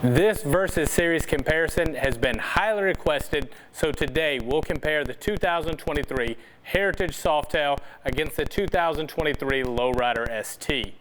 This versus series comparison has been highly requested, so today we'll compare the 2023 Heritage Softail against the 2023 Lowrider ST.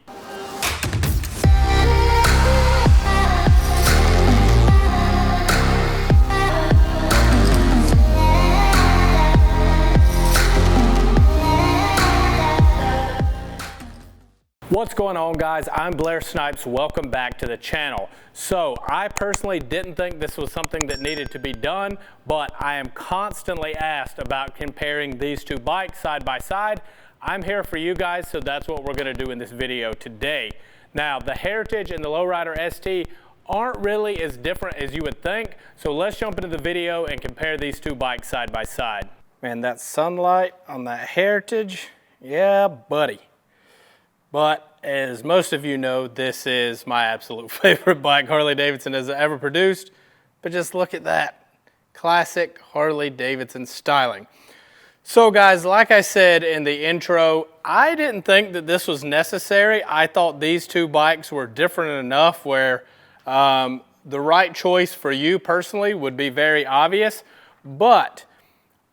What's going on, guys? I'm Blair Snipes. Welcome back to the channel. So I personally didn't think this was something that needed to be done, but I am constantly asked about comparing these two bikes side by side. I'm here for you guys, so that's what we're going to do in this video today. Now, the Heritage and the Lowrider ST aren't really as different as you would think, so let's jump into the video and compare these two bikes side by side. Man, that sunlight on that Heritage, yeah, buddy. But as most of you know, this is my absolute favorite bike Harley Davidson has ever produced. But just look at that. Classic Harley Davidson styling. So guys, like I said in the intro, I didn't think that this was necessary. I thought these two bikes were different enough where the right choice for you personally would be very obvious. But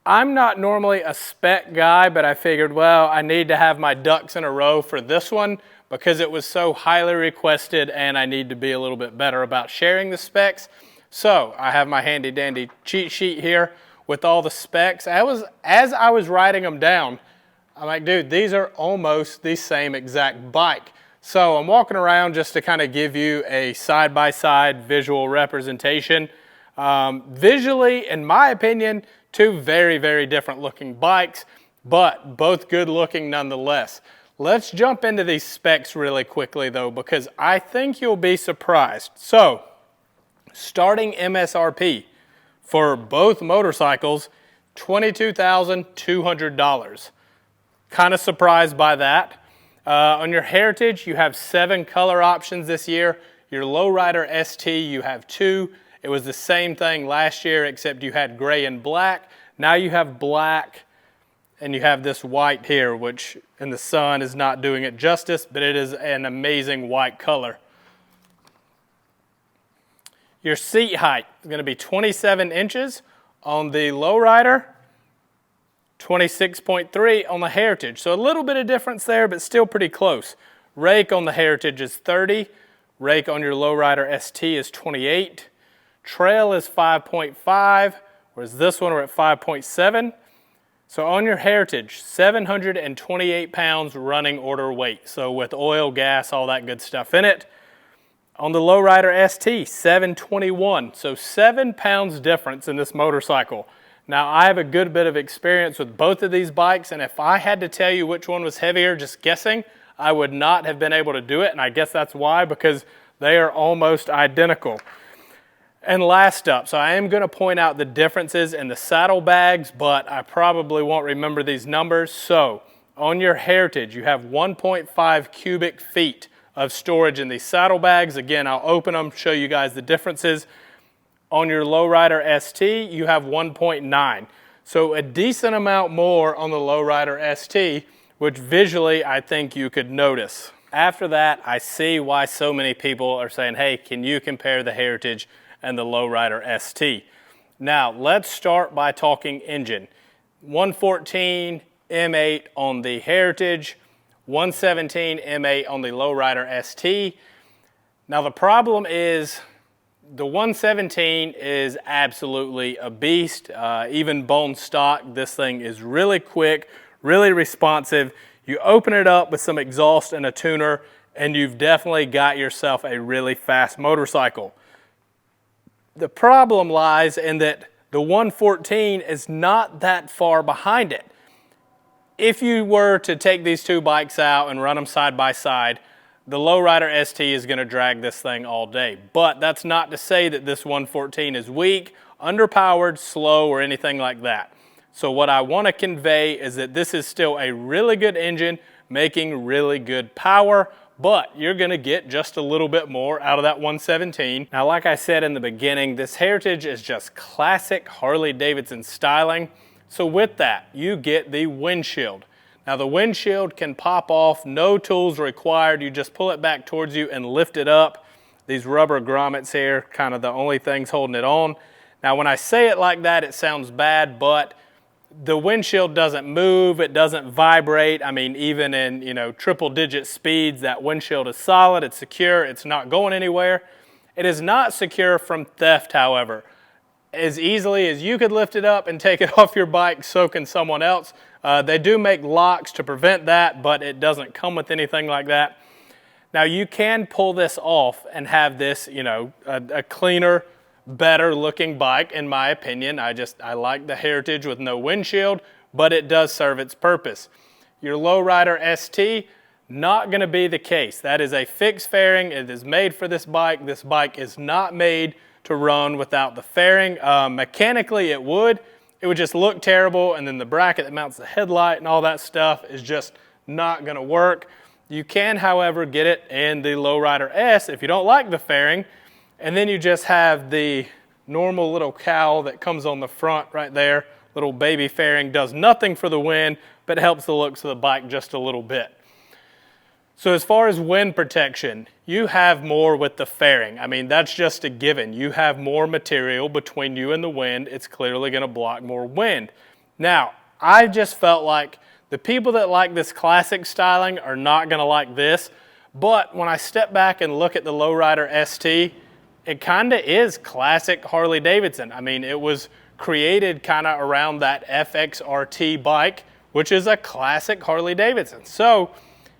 I'm not normally a spec guy, but I figured, well, I need to have my ducks in a row for this one because it was so highly requested and I need to be a little bit better about sharing the specs. So I have my handy dandy cheat sheet here with all the specs. As I was writing them down, I'm like, dude, these are almost the same exact bike. So I'm walking around just to kind of give you a side-by-side visual representation. Visually, in my opinion, two very, very different looking bikes, but both good looking nonetheless. Let's jump into these specs really quickly though, because I think you'll be surprised. So, starting MSRP for both motorcycles, $22,200. Kind of surprised by that. On your Heritage, you have 7 color options this year. Your Lowrider ST, you have 2. It was the same thing last year, except you had gray and black. Now you have black, and you have this white here, which in the sun is not doing it justice, but it is an amazing white color. Your seat height is going to be 27 inches on the Lowrider, 26.3 on the Heritage. So a little bit of difference there, but still pretty close. Rake on the Heritage is 30. Rake on your Lowrider ST is 28. Trail is 5.5, whereas this one we're at 5.7. So on your Heritage, 728 pounds running order weight. So with oil, gas, all that good stuff in it. On the Lowrider ST, 721. So 7 pounds difference in this motorcycle. Now I have a good bit of experience with both of these bikes, and if I had to tell you which one was heavier, just guessing, I would not have been able to do it, and I guess that's why, because they are almost identical. And last up, so I am going to point out the differences in the saddlebags, but I probably won't remember these numbers. So on your Heritage, you have 1.5 cubic feet of storage in these saddlebags. Again, I'll open them, show you guys the differences. On your Lowrider ST, you have 1.9. So a decent amount more on the Lowrider ST, which visually I think you could notice. After that, I see why so many people are saying, hey, can you compare the Heritage and the Lowrider ST. Now, let's start by talking engine. 114 M8 on the Heritage, 117 M8 on the Lowrider ST. Now, the problem is the 117 is absolutely a beast. Even bone stock, this thing is really quick, really responsive. You open it up with some exhaust and a tuner, and you've definitely got yourself a really fast motorcycle. The problem lies in that the 114 is not that far behind it. If you were to take these two bikes out and run them side by side, the Lowrider ST is going to drag this thing all day. But that's not to say that this 114 is weak, underpowered, slow, or anything like that. So what I want to convey is that this is still a really good engine making really good power, but you're going to get just a little bit more out of that 117. Now, like I said in the beginning, this Heritage is just classic Harley Davidson styling. So with that, you get the windshield. Now, the windshield can pop off, no tools required. You just pull it back towards you and lift it up. These rubber grommets here, kind of the only things holding it on. Now when I say it like that, it sounds bad, but the windshield doesn't move, it doesn't vibrate. I mean, even in, you know, triple digit speeds, that windshield is solid, it's secure, it's not going anywhere. It is not secure from theft, however. As easily as you could lift it up and take it off your bike, so can someone else. They do make locks to prevent that, but it doesn't come with anything like that. Now you can pull this off and have this, you know, a cleaner, better looking bike, in my opinion. I like the Heritage with no windshield, but it does serve its purpose. Your Lowrider ST, not going to be the case. That is a fixed fairing. It is made for this bike. This bike is not made to run without the fairing. Mechanically it would just look terrible, and then the bracket that mounts the headlight and all that stuff is just not going to work. You can, however, get it in the Lowrider S if you don't like the fairing, and then you just have the normal little cowl that comes on the front right there. Little baby fairing, does nothing for the wind, but helps the looks of the bike just a little bit. So as far as wind protection, you have more with the fairing. I mean, that's just a given. You have more material between you and the wind. It's clearly going to block more wind. Now, I just felt like the people that like this classic styling are not going to like this, but when I step back and look at the Lowrider ST, it kind of is classic Harley Davidson. I mean, it was created kind of around that FXRT bike, which is a classic Harley Davidson. So,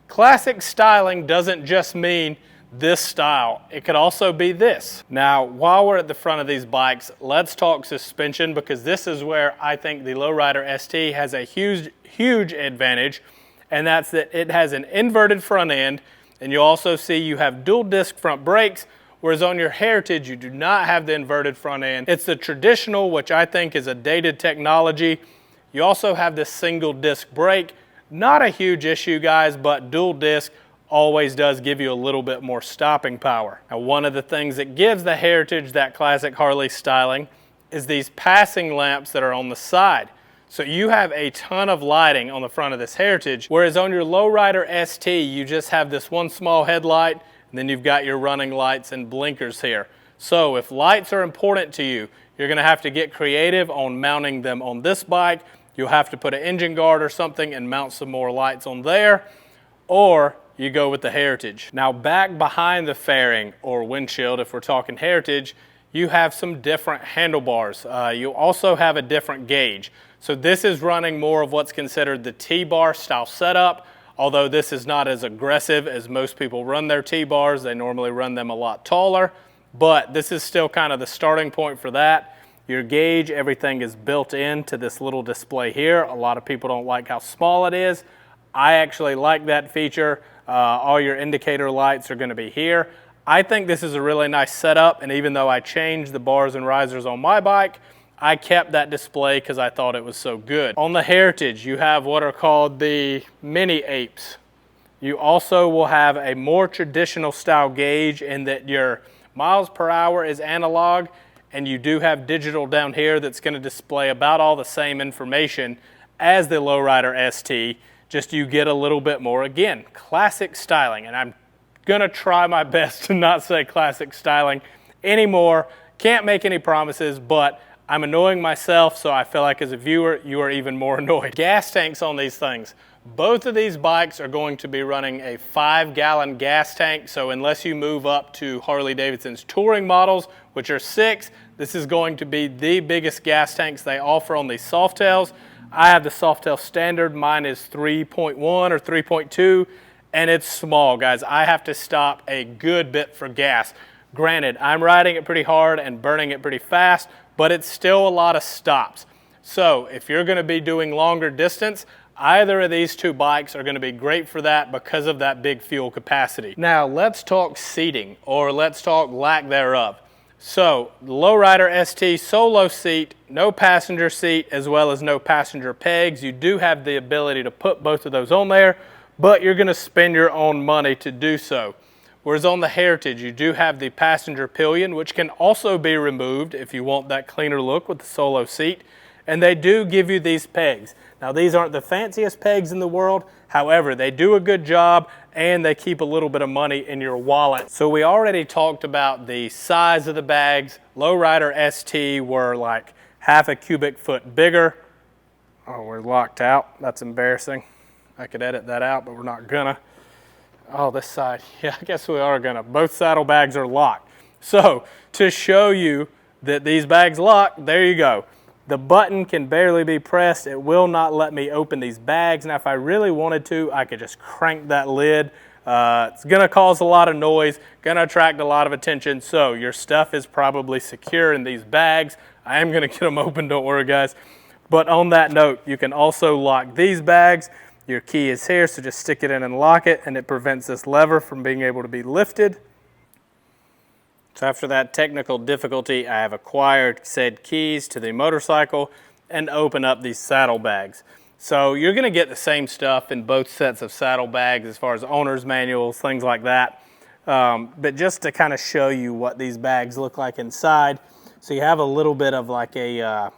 classic styling doesn't just mean this style. It could also be this. Now, while we're at the front of these bikes, let's talk suspension, because this is where I think the Lowrider ST has a huge advantage, and that's that it has an inverted front end, and you also see you have dual disc front brakes, whereas on your Heritage you do not have the inverted front end. It's the traditional, which I think is a dated technology. You also have this single disc brake. Not a huge issue, guys, but dual disc always does give you a little bit more stopping power. Now, one of the things that gives the Heritage that classic Harley styling is these passing lamps that are on the side. So you have a ton of lighting on the front of this Heritage, whereas on your Lowrider ST, you just have this one small headlight, and then you've got your running lights and blinkers here. So if lights are important to you, you're gonna have to get creative on mounting them on this bike. You'll have to put an engine guard or something and mount some more lights on there, or you go with the Heritage. Now, back behind the fairing or windshield, if we're talking Heritage, you have some different handlebars. You also have a different gauge. So this is running more of what's considered the T-bar style setup, although this is not as aggressive as most people run their T-bars. They normally run them a lot taller, but this is still kind of the starting point for that. Your gauge, everything is built into this little display here. A lot of people don't like how small it is. I actually like that feature. All your indicator lights are going to be here. I think this is a really nice setup, and even though I changed the bars and risers on my bike, I kept that display because I thought it was so good. On the Heritage, you have what are called the mini apes. You also will have a more traditional style gauge in that your miles per hour is analog, and you do have digital down here that's going to display about all the same information as the Lowrider ST, just you get a little bit more. Again, classic styling, and I'm going to try my best to not say classic styling anymore. Can't make any promises, but I'm annoying myself, so I feel like as a viewer, you are even more annoyed. Gas tanks on these things. Both of these bikes are going to be running a 5-gallon gas tank, so unless you move up to Harley Davidson's touring models, which are 6, this is going to be the biggest gas tanks they offer on these Softails. I have the Softail standard. Mine is 3.1 or 3.2, and it's small, guys. I have to stop a good bit for gas. Granted, I'm riding it pretty hard and burning it pretty fast, but it's still a lot of stops. So if you're going to be doing longer distance, either of these two bikes are going to be great for that because of that big fuel capacity. Now let's talk seating, or let's talk lack thereof. So Lowrider ST solo seat, no passenger seat, as well as no passenger pegs. You do have the ability to put both of those on there, but you're going to spend your own money to do so. Whereas on the Heritage, you do have the passenger pillion, which can also be removed if you want that cleaner look with the solo seat. And they do give you these pegs. Now these aren't the fanciest pegs in the world, however, they do a good job and they keep a little bit of money in your wallet. So we already talked about the size of the bags. Lowrider ST were like half a cubic foot bigger. Oh, we're locked out. That's embarrassing. I could edit that out, but we're not gonna. Oh, this side, yeah, I guess we are gonna. Both saddlebags are locked. So to show you that these bags lock, there you go. The button can barely be pressed. It will not let me open these bags. Now, if I really wanted to, I could just crank that lid. It's gonna cause a lot of noise, gonna attract a lot of attention, so your stuff is probably secure in these bags. I am gonna get them open, don't worry guys. But on that note, you can also lock these bags. Your key is here, so just stick it in and lock it, and it prevents this lever from being able to be lifted. So after that technical difficulty, I have acquired said keys to the motorcycle and open up these saddlebags. So you're gonna get the same stuff in both sets of saddlebags as far as owner's manuals, things like that. But just to kind of show you what these bags look like inside. So you have a little bit of like a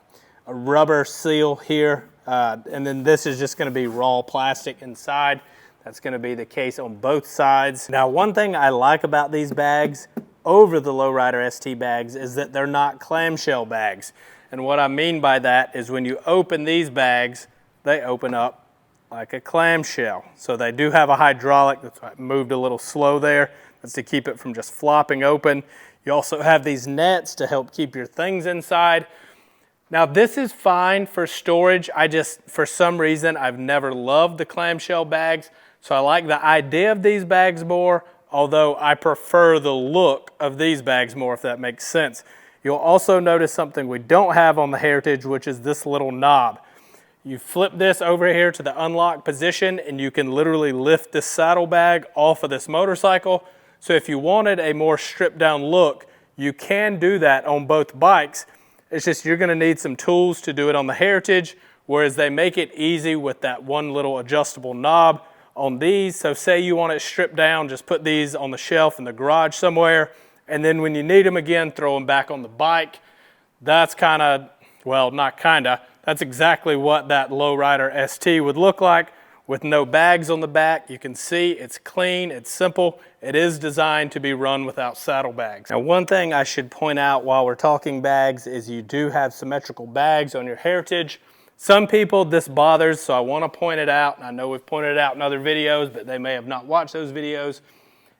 rubber seal here, and then this is just gonna be raw plastic inside. That's gonna be the case on both sides. Now, one thing I like about these bags over the Lowrider ST bags is that they're not clamshell bags. And what I mean by that is when you open these bags, they open up like a clamshell. So they do have a hydraulic. That's why I moved a little slow there. That's to keep it from just flopping open. You also have these nets to help keep your things inside. Now this is fine for storage. For some reason, I've never loved the clamshell bags. So I like the idea of these bags more, although I prefer the look of these bags more, if that makes sense. You'll also notice something we don't have on the Heritage, which is this little knob. You flip this over here to the unlock position, and you can literally lift this saddlebag off of this motorcycle. So if you wanted a more stripped down look, you can do that on both bikes. It's just you're gonna need some tools to do it on the Heritage, whereas they make it easy with that one little adjustable knob on these. So say you want it stripped down, just put these on the shelf in the garage somewhere, and then when you need them again, throw them back on the bike. That's kind of, well, not kind of, that's exactly what that Lowrider ST would look like with no bags on the back. You can see it's clean, it's simple. It is designed to be run without saddlebags. Now, one thing I should point out while we're talking bags is you do have symmetrical bags on your Heritage. Some people this bothers, so I want to point it out. I know we've pointed it out in other videos, but they may have not watched those videos.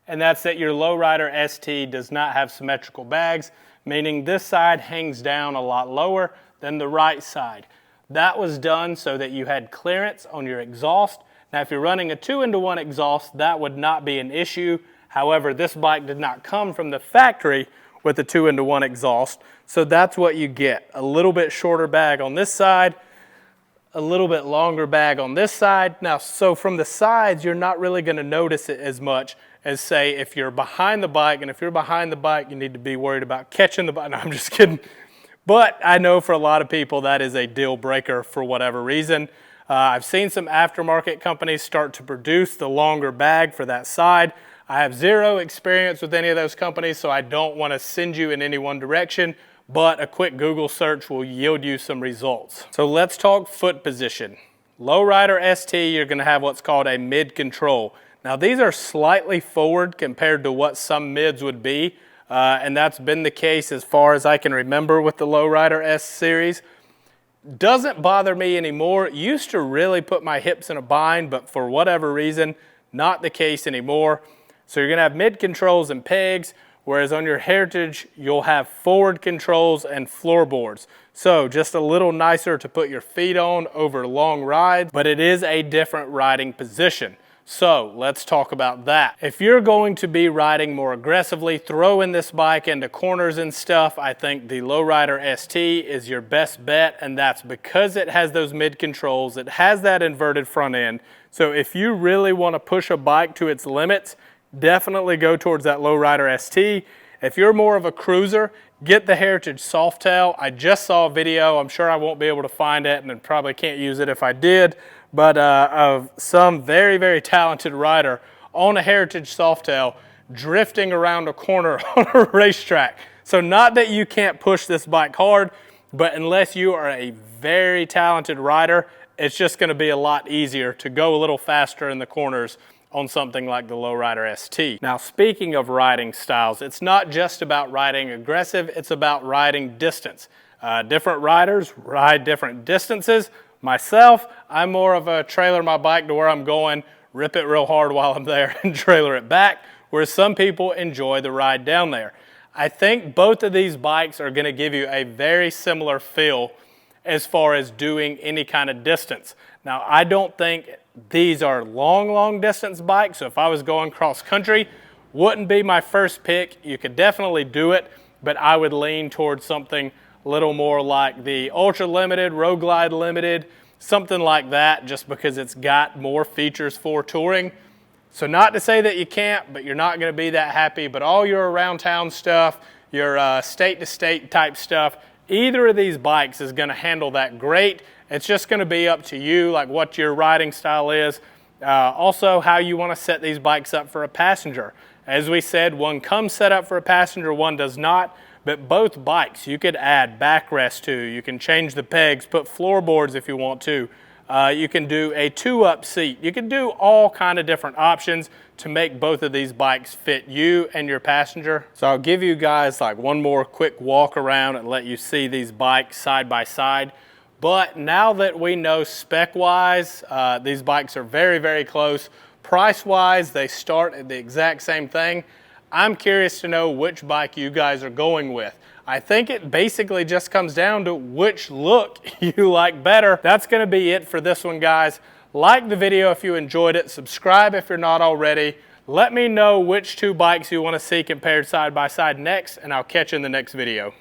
And that's that your Lowrider ST does not have symmetrical bags, meaning this side hangs down a lot lower than the right side. That was done so that you had clearance on your exhaust. Now, if you're running a 2-in-1 exhaust, that would not be an issue. However, this bike did not come from the factory with a 2-in-1 exhaust, so that's what you get. A little bit shorter bag on this side, a little bit longer bag on this side. Now, so from the sides, you're not really gonna notice it as much as, say, if you're behind the bike, and if you're behind the bike, you need to be worried about catching the bike. No, I'm just kidding. But I know for a lot of people that is a deal breaker for whatever reason. I've seen some aftermarket companies start to produce the longer bag for that side. I have zero experience with any of those companies, so I don't want to send you in any one direction, but a quick Google search will yield you some results. So let's talk foot position. Lowrider ST, you're going to have what's called a mid control. Now these are slightly forward compared to what some mids would be. And that's been the case as far as I can remember with the Lowrider S series. Doesn't bother me anymore. Used to really put my hips in a bind, but for whatever reason, not the case anymore. So you're gonna have mid controls and pegs, whereas on your Heritage, you'll have forward controls and floorboards. So just a little nicer to put your feet on over long rides, but it is a different riding position. So let's talk about that. If you're going to be riding more aggressively, throwing this bike into corners and stuff, I think the Lowrider ST is your best bet, and that's because it has those mid controls, it has that inverted front end. So if you really want to push a bike to its limits, definitely go towards that Lowrider ST. If you're more of a cruiser, get the Heritage Softail. I just saw a video, I'm sure I won't be able to find it, and I probably can't use it if I did, but of some very, very talented rider on a Heritage Softail drifting around a corner on a racetrack. So not that you can't push this bike hard, but unless you are a very talented rider, it's just going to be a lot easier to go a little faster in the corners on something like the Lowrider ST. Now, speaking of riding styles, it's not just about riding aggressive, it's about riding distance. Different riders ride different distances. Myself, I'm more of a trailer my bike to where I'm going, rip it real hard while I'm there and trailer it back, whereas some people enjoy the ride down there. I think both of these bikes are going to give you a very similar feel as far as doing any kind of distance. Now, I don't think these are long distance bikes, so if I was going cross country, wouldn't be my first pick. You could definitely do it, but I would lean towards something a little more like the Ultra Limited, Road Glide Limited, something like that, just because it's got more features for touring. So not to say that you can't, but you're not going to be that happy. But all your around town stuff, your state to state type stuff, either of these bikes is going to handle that great. It's just going to be up to you, like what your riding style is. Also, how you want to set these bikes up for a passenger. As we said, one comes set up for a passenger, one does not. But both bikes you could add backrest to. You can change the pegs, put floorboards if you want to. You can do a 2-up seat. You can do all kind of different options to make both of these bikes fit you and your passenger. So I'll give you guys like one more quick walk around and let you see these bikes side by side. But now that we know spec-wise, these bikes are very close. Price-wise, they start at the exact same thing. I'm curious to know which bike you guys are going with. I think it basically just comes down to which look you like better. That's going to be it for this one, guys. Like the video if you enjoyed it. Subscribe if you're not already. Let me know which two bikes you want to see compared side by side next, and I'll catch you in the next video.